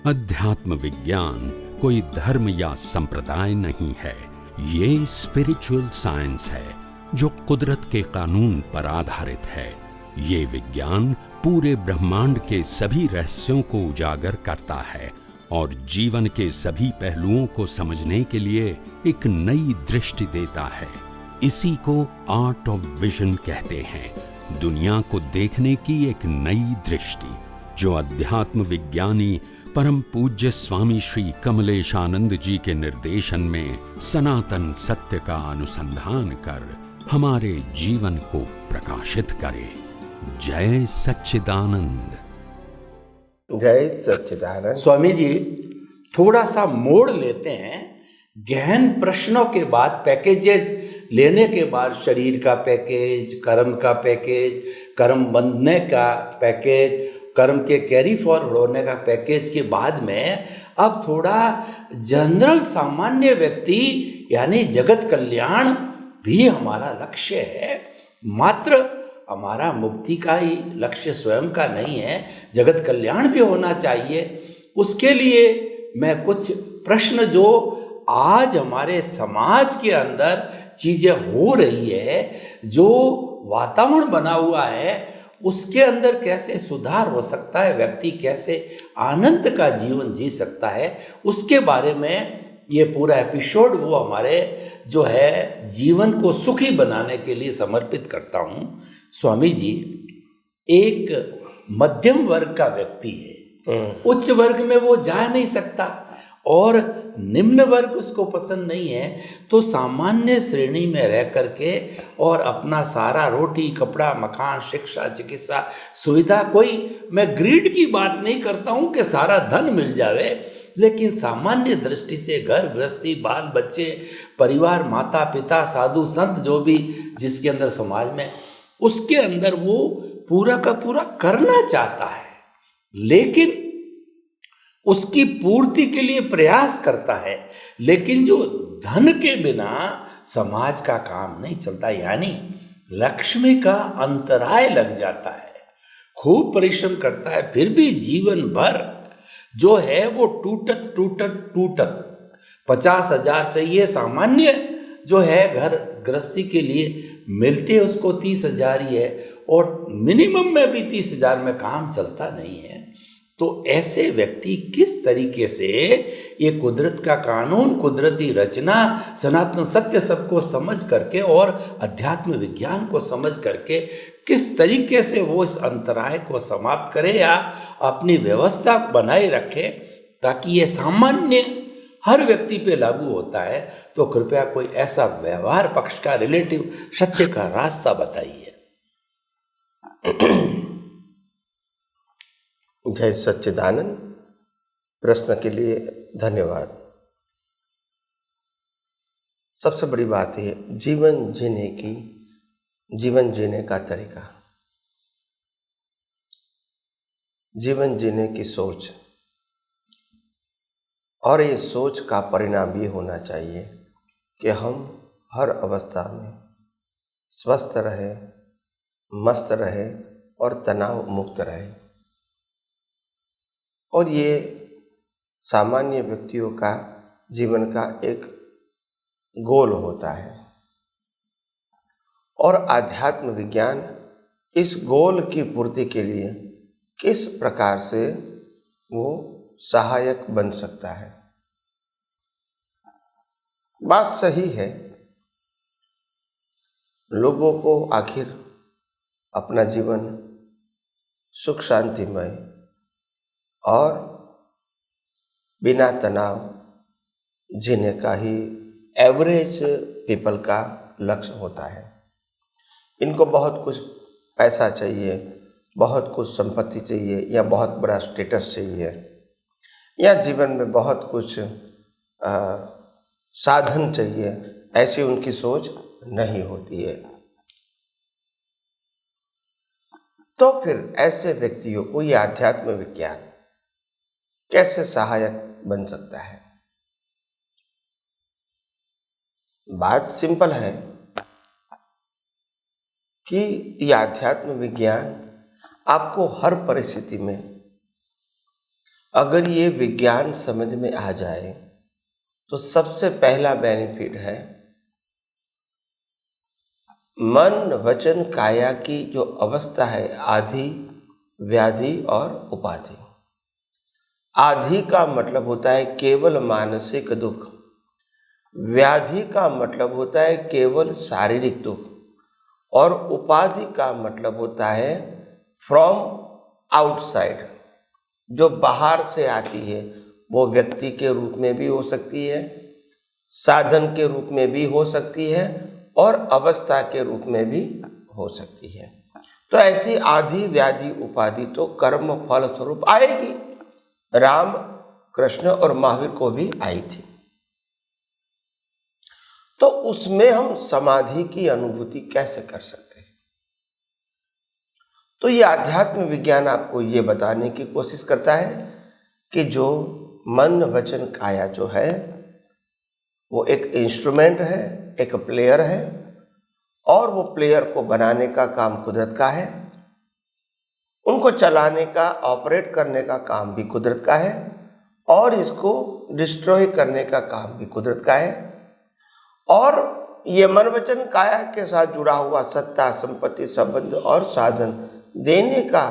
अध्यात्म विज्ञान कोई धर्म या संप्रदाय नहीं है, ये स्पिरिचुअल साइंस है जो कुदरत के कानून पर आधारित है। ये विज्ञान पूरे ब्रह्मांड के सभी रहस्यों को उजागर करता है और जीवन के सभी पहलुओं को समझने के लिए एक नई दृष्टि देता है। इसी को आर्ट ऑफ विजन कहते हैं, दुनिया को देखने की एक नई दृष्टि, जो अध्यात्म विज्ञानी परम पूज्य स्वामी श्री कमलेशानंद जी के निर्देशन में सनातन सत्य का अनुसंधान कर हमारे जीवन को प्रकाशित करे। जय सच्चिदानंद। जय सच्चिदानंद। स्वामी जी, थोड़ा सा मोड़ लेते हैं। गहन प्रश्नों के बाद, पैकेजेस लेने के बाद, शरीर का पैकेज, कर्म का पैकेज, कर्म बंधने का पैकेज, कर्म के कैरी फॉरवर्ड होने का पैकेज के बाद में अब थोड़ा जनरल सामान्य व्यक्ति यानी जगत कल्याण भी हमारा लक्ष्य है। मात्र हमारा मुक्ति का ही लक्ष्य स्वयं का नहीं है, जगत कल्याण भी होना चाहिए। उसके लिए मैं कुछ प्रश्न जो आज हमारे समाज के अंदर चीज़ें हो रही है, जो वातावरण बना हुआ है, उसके अंदर कैसे सुधार हो सकता है, व्यक्ति कैसे आनंद का जीवन जी सकता है, उसके बारे में ये पूरा एपिसोड वो हमारे जो है जीवन को सुखी बनाने के लिए समर्पित करता हूँ। स्वामी जी, एक मध्यम वर्ग का व्यक्ति है, उच्च वर्ग में वो जा नहीं सकता और निम्न वर्ग उसको पसंद नहीं है, तो सामान्य श्रेणी में रह करके और अपना सारा रोटी कपड़ा मकान शिक्षा चिकित्सा सुविधा, कोई मैं ग्रीड की बात नहीं करता हूँ कि सारा धन मिल जावे, लेकिन सामान्य दृष्टि से घर गृहस्थी बाल बच्चे परिवार माता पिता साधु संत जो भी जिसके अंदर समाज में, उसके अंदर वो पूरा का पूरा करना चाहता है, लेकिन उसकी पूर्ति के लिए प्रयास करता है, लेकिन जो धन के बिना समाज का काम नहीं चलता, यानी लक्ष्मी का अंतराय लग जाता है। खूब परिश्रम करता है, फिर भी जीवन भर जो है वो टूटत 50,000 चाहिए, सामान्य जो है घर गृहस्थी के लिए मिलते उसको 30,000 ही है, और मिनिमम में भी 30,000 में काम चलता नहीं है। तो ऐसे व्यक्ति किस तरीके से ये कुदरत का कानून, कुदरती रचना, सनातन सत्य सबको समझ करके और अध्यात्म विज्ञान को समझ करके किस तरीके से वो इस अंतराय को समाप्त करे या अपनी व्यवस्था बनाए रखे, ताकि ये सामान्य हर व्यक्ति पे लागू होता है, तो कृपया कोई ऐसा व्यवहार पक्ष का रिलेटिव सत्य का रास्ता बताइए। जय सच्चिदानंद। प्रश्न के लिए धन्यवाद। सबसे बड़ी बात है जीवन जीने का तरीका, जीवन जीने की सोच, और ये सोच का परिणाम ये होना चाहिए कि हम हर अवस्था में स्वस्थ रहे, मस्त रहे और तनाव मुक्त रहे। और ये सामान्य व्यक्तियों का जीवन का एक गोल होता है, और आध्यात्म विज्ञान इस गोल की पूर्ति के लिए किस प्रकार से वो सहायक बन सकता है। बात सही है, लोगों को आखिर अपना जीवन सुख शांतिमय और बिना तनाव जीने का ही एवरेज पीपल का लक्ष्य होता है। इनको बहुत कुछ पैसा चाहिए, बहुत कुछ संपत्ति चाहिए, या बहुत बड़ा स्टेटस चाहिए, या जीवन में बहुत कुछ साधन चाहिए, ऐसी उनकी सोच नहीं होती है। तो फिर ऐसे व्यक्तियों को यह आध्यात्म विज्ञान कैसे सहायक बन सकता है? बात सिंपल है कि यह आध्यात्म विज्ञान आपको हर परिस्थिति में अगर ये विज्ञान समझ में आ जाए तो सबसे पहला बेनिफिट है मन वचन काया की जो अवस्था है, आधि, व्याधि और उपाधि। आधि का मतलब होता है केवल मानसिक दुख, व्याधि का मतलब होता है केवल शारीरिक दुख, और उपाधि का मतलब होता है फ्रॉम आउटसाइड, जो बाहर से आती है। वो व्यक्ति के रूप में भी हो सकती है, साधन के रूप में भी हो सकती है, और अवस्था के रूप में भी हो सकती है। तो ऐसी आधि, व्याधि, उपाधि तो कर्म फल स्वरूप आएगी। राम, कृष्ण और महावीर को भी आई थी। तो उसमें हम समाधि की अनुभूति कैसे कर सकते हैं? तो ये आध्यात्म विज्ञान आपको ये बताने की कोशिश करता है कि जो मन वचन काया जो है वो एक इंस्ट्रूमेंट है, एक प्लेयर है, और वो प्लेयर को बनाने का काम कुदरत का है, उनको चलाने का, ऑपरेट करने का काम भी कुदरत का है, और इसको डिस्ट्रॉय करने का काम भी कुदरत का है। और ये मन वचन काया के साथ जुड़ा हुआ सत्ता, संपत्ति, संबंध और साधन देने का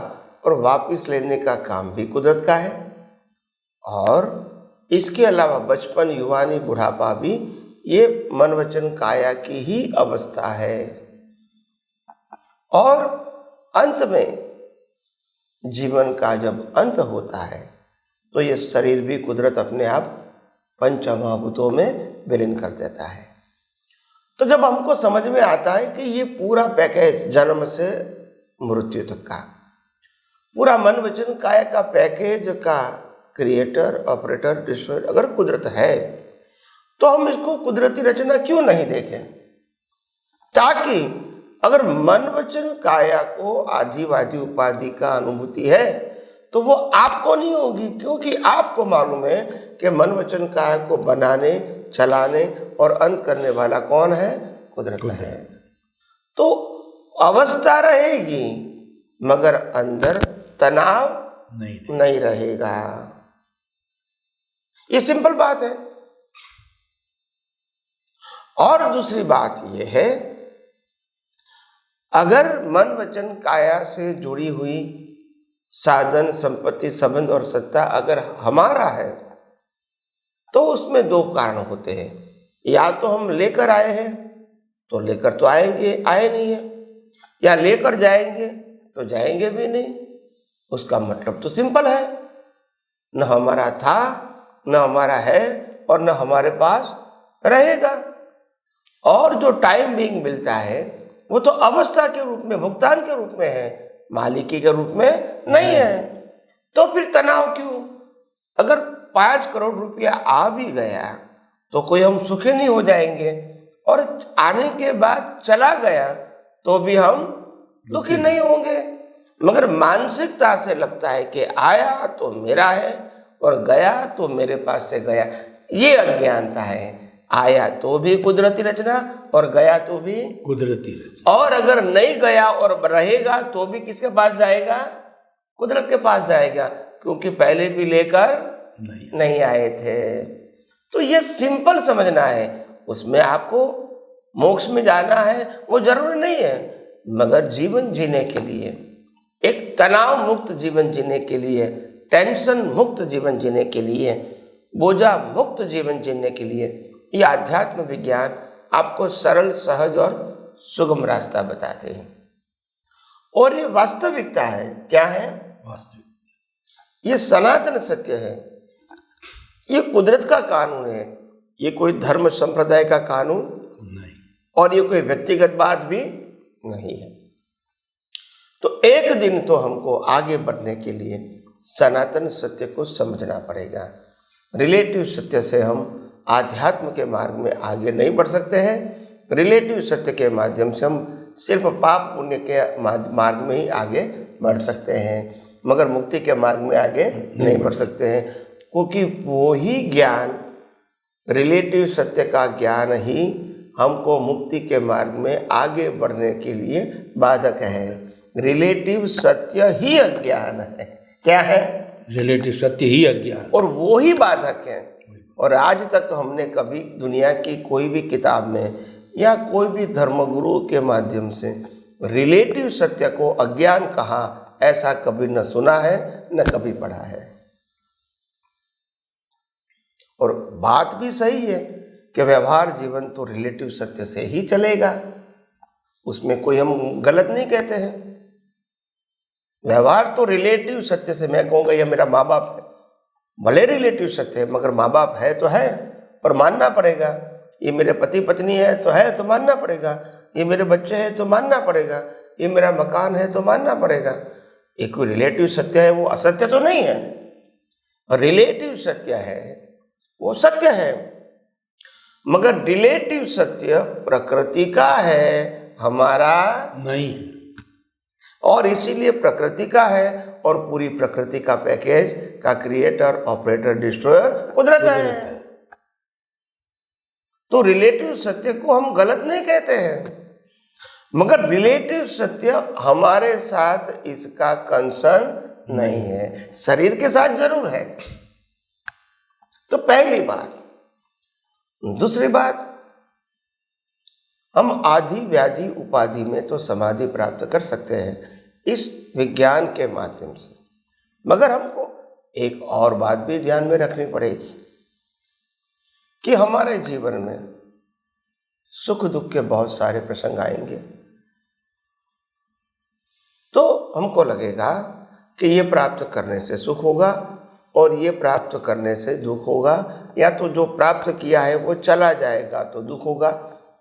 और वापस लेने का काम भी कुदरत का है। और इसके अलावा बचपन, युवानी, बुढ़ापा भी ये मन वचन काया की ही अवस्था है। और अंत में जीवन का जब अंत होता है तो ये शरीर भी कुदरत अपने आप पंचमहाभूतों में विलीन कर देता है। तो जब हमको समझ में आता है कि ये पूरा पैकेज जन्म से मृत्यु तक का पूरा मन वचन काया का पैकेज का क्रिएटर, ऑपरेटर, डिस्ट्रॉयर अगर कुदरत है, तो हम इसको कुदरती रचना क्यों नहीं देखें? ताकि अगर मन वचन काया को आधिवादी उपाधि का अनुभूति है तो वो आपको नहीं होगी, क्योंकि आपको मालूम है कि मन वचन काया को बनाने, चलाने और अंत करने वाला कौन है? कुदरत है। तो अवस्था रहेगी मगर अंदर तनाव नहीं रहेगा। ये सिंपल बात है। और दूसरी बात यह है, अगर मन वचन काया से जुड़ी हुई साधन, संपत्ति, संबंध और सत्ता अगर हमारा है तो उसमें दो कारण होते हैं। या तो हम लेकर आए हैं तो लेकर तो आएंगे, आए नहीं है, या लेकर जाएंगे तो जाएंगे भी नहीं। उसका मतलब तो सिंपल है, न हमारा था, न हमारा है, और न हमारे पास रहेगा। और जो टाइम बीइंग मिलता है वो तो अवस्था के रूप में, भुगतान के रूप में है, मालिकी के रूप में नहीं है। तो फिर तनाव क्यों? अगर 5 करोड़ रुपया आ भी गया तो कोई हम सुखी नहीं हो जाएंगे, और आने के बाद चला गया तो भी हम दुखी नहीं होंगे। मगर मानसिकता से लगता है कि आया तो मेरा है और गया तो मेरे पास से गया। ये अज्ञानता है। आया तो भी कुदरती रचना और गया तो भी कुदरती रचना। और अगर नहीं गया और रहेगा तो भी किसके पास जाएगा? कुदरत के पास जाएगा, क्योंकि पहले भी लेकर नहीं आए थे। तो ये सिंपल समझना है। उसमें आपको मोक्ष में जाना है वो जरूरी नहीं है, मगर जीवन जीने के लिए, एक तनाव मुक्त जीवन जीने के लिए, टेंशन मुक्त जीवन जीने के लिए, बोझा मुक्त जीवन जीने के लिए ये आध्यात्म विज्ञान आपको सरल, सहज और सुगम रास्ता बताते हैं। और ये वास्तविकता है। क्या है? वास्तविक। ये सनातन सत्य है, ये कुदरत का कानून है, ये कोई धर्म संप्रदाय का कानून नहीं, और ये कोई व्यक्तिगत बात भी नहीं है। तो एक दिन तो हमको आगे बढ़ने के लिए सनातन सत्य को समझना पड़ेगा। रिलेटिव सत्य से हम आध्यात्म के मार्ग में आगे नहीं बढ़ सकते हैं। रिलेटिव सत्य के माध्यम से हम सिर्फ पाप पुण्य के मार्ग में ही आगे बढ़ सकते हैं, मगर मुक्ति के मार्ग में आगे नहीं बढ़ सकते हैं, क्योंकि वो ही ज्ञान, रिलेटिव सत्य का ज्ञान ही हमको मुक्ति के मार्ग में आगे बढ़ने के लिए बाधक है। रिलेटिव सत्य ही अज्ञान है। क्या है? रिलेटिव सत्य ही अज्ञान, और वो ही बाधक है। और आज तक हमने कभी दुनिया की कोई भी किताब में या कोई भी धर्मगुरु के माध्यम से रिलेटिव सत्य को अज्ञान कहा, ऐसा कभी न सुना है न कभी पढ़ा है। और बात भी सही है कि व्यवहार जीवन तो रिलेटिव सत्य से ही चलेगा, उसमें कोई हम गलत नहीं कहते हैं। व्यवहार तो रिलेटिव सत्य से, मैं कहूँगा ये मेरा माँ बाप है, भले रिलेटिव सत्य है मगर माँ बाप है तो है और मानना पड़ेगा। ये मेरे पति पत्नी है तो मानना पड़ेगा। ये मेरे बच्चे हैं तो मानना पड़ेगा। ये मेरा मकान है तो मानना पड़ेगा। ये कोई रिलेटिव सत्य है, वो असत्य तो नहीं है। रिलेटिव सत्य है वो सत्य है, मगर रिलेटिव सत्य प्रकृति का है, हमारा नहीं है। और इसीलिए प्रकृति का है, और पूरी प्रकृति का पैकेज का क्रिएटर, ऑपरेटर, डिस्ट्रॉयर कुदरत है। तो रिलेटिव सत्य को हम गलत नहीं कहते हैं, मगर रिलेटिव सत्य हमारे साथ इसका कंसर्न नहीं है, शरीर के साथ जरूर है। तो पहली बात। दूसरी बात, हम आदि व्याधि उपाधि में तो समाधि प्राप्त कर सकते हैं इस विज्ञान के माध्यम से, मगर हमको एक और बात भी ध्यान में रखनी पड़ेगी कि हमारे जीवन में सुख दुख के बहुत सारे प्रसंग आएंगे। तो हमको लगेगा कि ये प्राप्त करने से सुख होगा और ये प्राप्त करने से दुख होगा, या तो जो प्राप्त किया है वो चला जाएगा तो दुख होगा,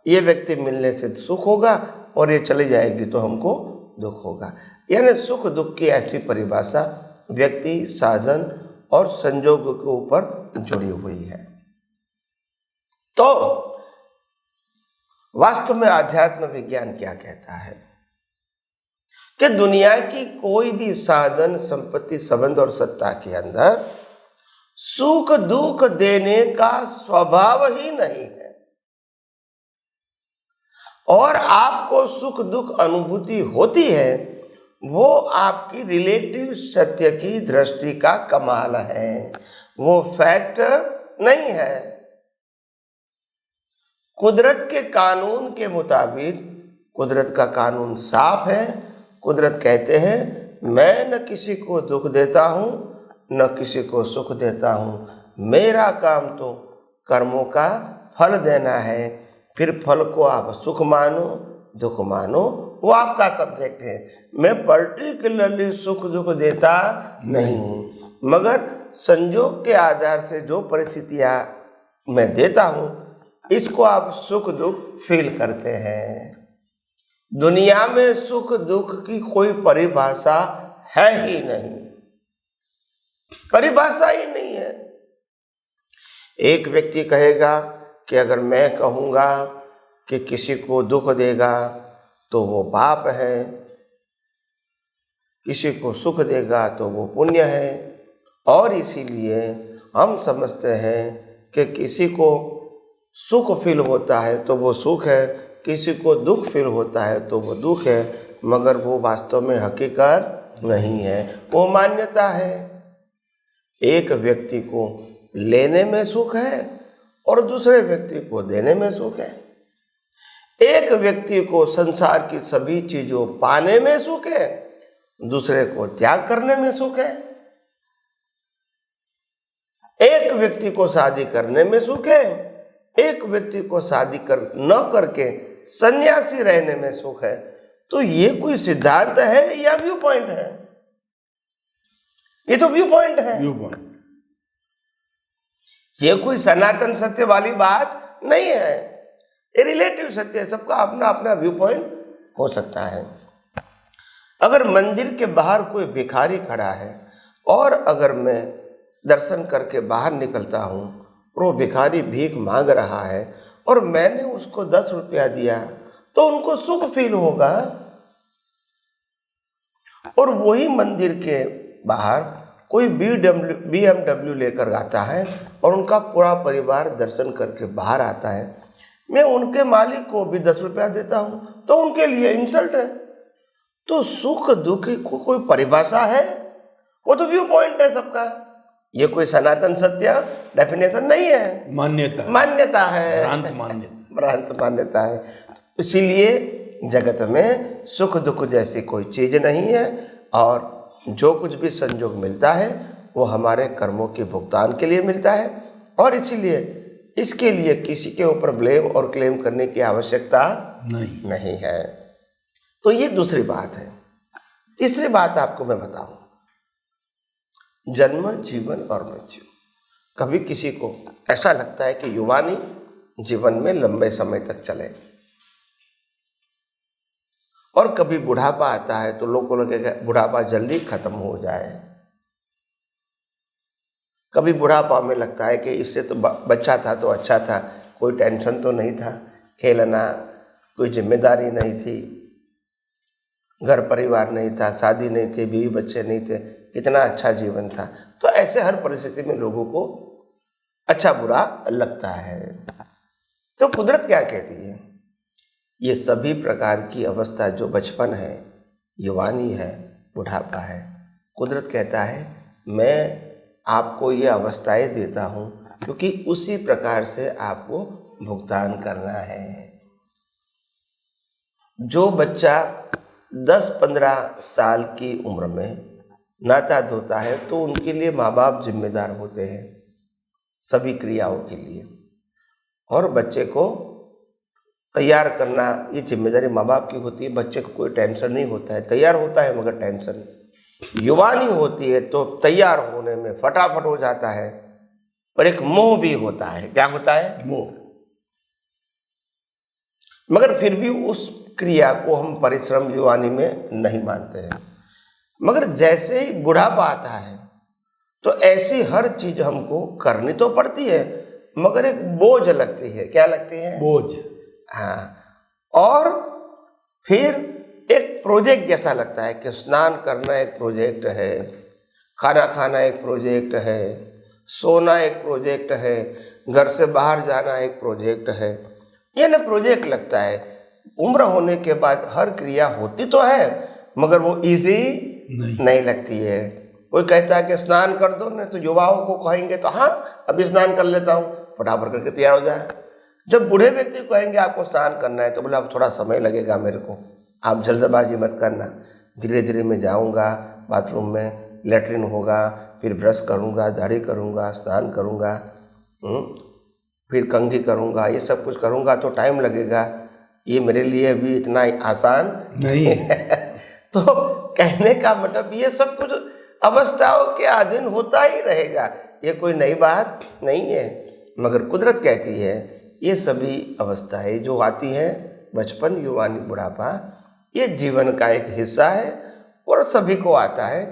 ये व्यक्ति मिलने से सुख होगा और ये चली जाएगी तो हमको दुख होगा। यानी सुख दुख की ऐसी परिभाषा व्यक्ति, साधन और संजोग के ऊपर जुड़ी हुई है। तो वास्तव में आध्यात्म विज्ञान क्या कहता है कि दुनिया की कोई भी साधन, संपत्ति, संबंध और सत्ता के अंदर सुख दुख देने का स्वभाव ही नहीं है, और आपको सुख दुख अनुभूति होती है वो आपकी रिलेटिव सत्य की दृष्टि का कमाल है, वो फैक्ट नहीं है। कुदरत के कानून के मुताबिक, कुदरत का कानून साफ है। कुदरत कहते हैं मैं न किसी को दुख देता हूँ न किसी को सुख देता हूँ, मेरा काम तो कर्मों का फल देना है। फिर फल को आप सुख मानो दुख मानो, वो आपका सब्जेक्ट है। मैं पर्टिकुलरली सुख दुख देता नहीं हूँ, मगर संजोग के आधार से जो परिस्थितियाँ मैं देता हूँ इसको आप सुख दुख फील करते हैं। दुनिया में सुख दुख की कोई परिभाषा है ही नहीं, परिभाषा ही नहीं है। एक व्यक्ति कहेगा कि अगर मैं कहूँगा कि किसी को दुख देगा तो वो पाप है, किसी को सुख देगा तो वो पुण्य है, और इसीलिए हम समझते हैं कि किसी को सुख फील होता है तो वो सुख है, किसी को दुख फील होता है तो वो दुख है, मगर वो वास्तव में हकीकत नहीं है, वो मान्यता है। एक व्यक्ति को लेने में सुख है और दूसरे व्यक्ति को देने में सुख है। एक व्यक्ति को संसार की सभी चीजों पाने में सुख है, दूसरे को त्याग करने में सुख है। एक व्यक्ति को शादी करने में सुख है, एक व्यक्ति को शादी न करके सन्यासी रहने में सुख है। तो ये कोई सिद्धांत है या व्यू पॉइंट है? ये तो व्यू पॉइंट है। व्यू पॉइंट, ये कोई सनातन सत्य वाली बात नहीं है, ये रिलेटिव सत्य है। सबका अपना अपना व्यू पॉइंट हो सकता है। अगर मंदिर के बाहर कोई भिखारी खड़ा है और अगर मैं दर्शन करके बाहर निकलता हूँ और वो भिखारी भीख मांग रहा है और मैंने उसको 10 रुपया दिया तो उनको सुख फील होगा। और वही मंदिर के बाहर कोई BMW लेकर आता है और उनका पूरा परिवार दर्शन करके बाहर आता है, मैं उनके मालिक को भी 10 रुपया देता हूँ तो उनके लिए इंसल्ट है। तो सुख दुख की कोई परिभाषा है? वो तो व्यू पॉइंट है सबका, ये कोई सनातन सत्य डेफिनेशन नहीं है, मान्यता है, भ्रांत मान्यता है। इसीलिए जगत में सुख दुख जैसी कोई चीज नहीं है, और जो कुछ भी संयोग मिलता है वो हमारे कर्मों के भुगतान के लिए मिलता है, और इसीलिए इसके लिए किसी के ऊपर ब्लेम और क्लेम करने की आवश्यकता नहीं है। तो ये दूसरी बात है। तीसरी बात आपको मैं बताऊं, जन्म, जीवन और मृत्यु। कभी किसी को ऐसा लगता है कि युवानी जीवन में लंबे समय तक चले, और कभी बुढ़ापा आता है तो लोगों को लगेगा बुढ़ापा जल्दी खत्म हो जाए। कभी बुढ़ापा में लगता है कि इससे तो बच्चा था तो अच्छा था, कोई टेंशन तो नहीं था, खेलना, कोई जिम्मेदारी नहीं थी, घर परिवार नहीं था, शादी नहीं थी, बीवी बच्चे नहीं थे, कितना अच्छा जीवन था। तो ऐसे हर परिस्थिति में लोगों को अच्छा बुरा लगता है। तो कुदरत क्या कहती है, ये सभी प्रकार की अवस्था जो बचपन है, युवानी है, बुढ़ापा है, कुदरत कहता है मैं आपको ये अवस्थाएं देता हूँ क्योंकि उसी प्रकार से आपको भुगतान करना है। जो बच्चा 10-15 साल की उम्र में नाता धोता है तो उनके लिए माँ बाप जिम्मेदार होते हैं सभी क्रियाओं के लिए, और बच्चे को तैयार करना ये जिम्मेदारी माँ बाप की होती है। बच्चे को कोई टेंशन नहीं होता है, तैयार होता है मगर टेंशन। युवानी होती है तो तैयार होने में फटाफट हो जाता है, पर एक मोह भी होता है। क्या होता है? मोह। मगर फिर भी उस क्रिया को हम परिश्रम युवानी में नहीं मानते हैं। मगर जैसे ही बुढ़ापा आता है तो ऐसी हर चीज हमको करनी तो पड़ती है, मगर एक बोझ लगती है। क्या लगती है? बोझ। हाँ, और फिर एक प्रोजेक्ट जैसा लगता है कि स्नान करना एक प्रोजेक्ट है, खाना खाना एक प्रोजेक्ट है, सोना एक प्रोजेक्ट है, घर से बाहर जाना एक प्रोजेक्ट है। ये ना प्रोजेक्ट लगता है। उम्र होने के बाद हर क्रिया होती तो है मगर वो इजी नहीं लगती है। कोई कहता है कि स्नान कर दो ना, तो युवाओं को कहेंगे तो हाँ अभी स्नान कर लेता हूँ, फटाफट करके तैयार हो जाए। जब बूढ़े व्यक्ति को कहेंगे आपको स्नान करना है तो बोला अब थोड़ा समय लगेगा मेरे को, आप जल्दबाजी मत करना, धीरे धीरे मैं जाऊँगा, बाथरूम में लेटरिन होगा, फिर ब्रश करूँगा, दाढ़ी करूँगा, स्नान करूँगा, फिर कंघी करूँगा, ये सब कुछ करूँगा तो टाइम लगेगा, ये मेरे लिए भी इतना आसान नहीं है। तो कहने का मतलब ये सब कुछ अवस्थाओं के अधीन होता ही रहेगा, ये कोई नई बात नहीं है। मगर कुदरत कहती है ये सभी अवस्थाएं जो आती हैं, बचपन, युवानी, बुढ़ापा, ये जीवन का एक हिस्सा है और सभी को आता है।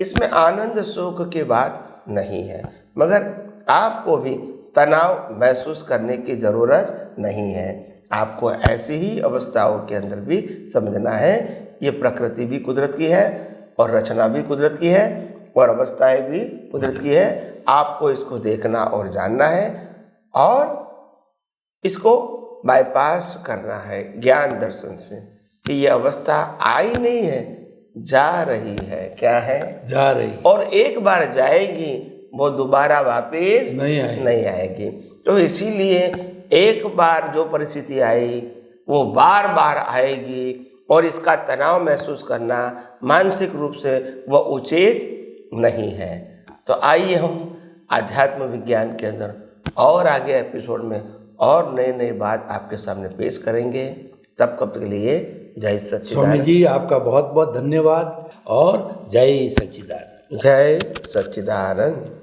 इसमें आनंद सुख की बात नहीं है, मगर आपको भी तनाव महसूस करने की ज़रूरत नहीं है। आपको ऐसी ही अवस्थाओं के अंदर भी समझना है ये प्रकृति भी कुदरत की है और रचना भी कुदरत की है और अवस्थाएं भी कुदरत की है। आपको इसको देखना और जानना है और इसको बाईपास करना है ज्ञान दर्शन से कि ये अवस्था आई नहीं है, जा रही है। क्या है? जा रही, और एक बार जाएगी वो दोबारा वापस नहीं आएगी। तो इसीलिए एक बार जो परिस्थिति आई वो बार बार आएगी और इसका तनाव महसूस करना मानसिक रूप से वह उचित नहीं है। तो आइए हम आध्यात्म विज्ञान के अंदर और आगे एपिसोड में और नई नई बात आपके सामने पेश करेंगे। तब के लिए जय सच्चिदानंद। स्वामी जी आपका बहुत बहुत धन्यवाद और जय सच्चिदानंद। जय सच्चिदानंद।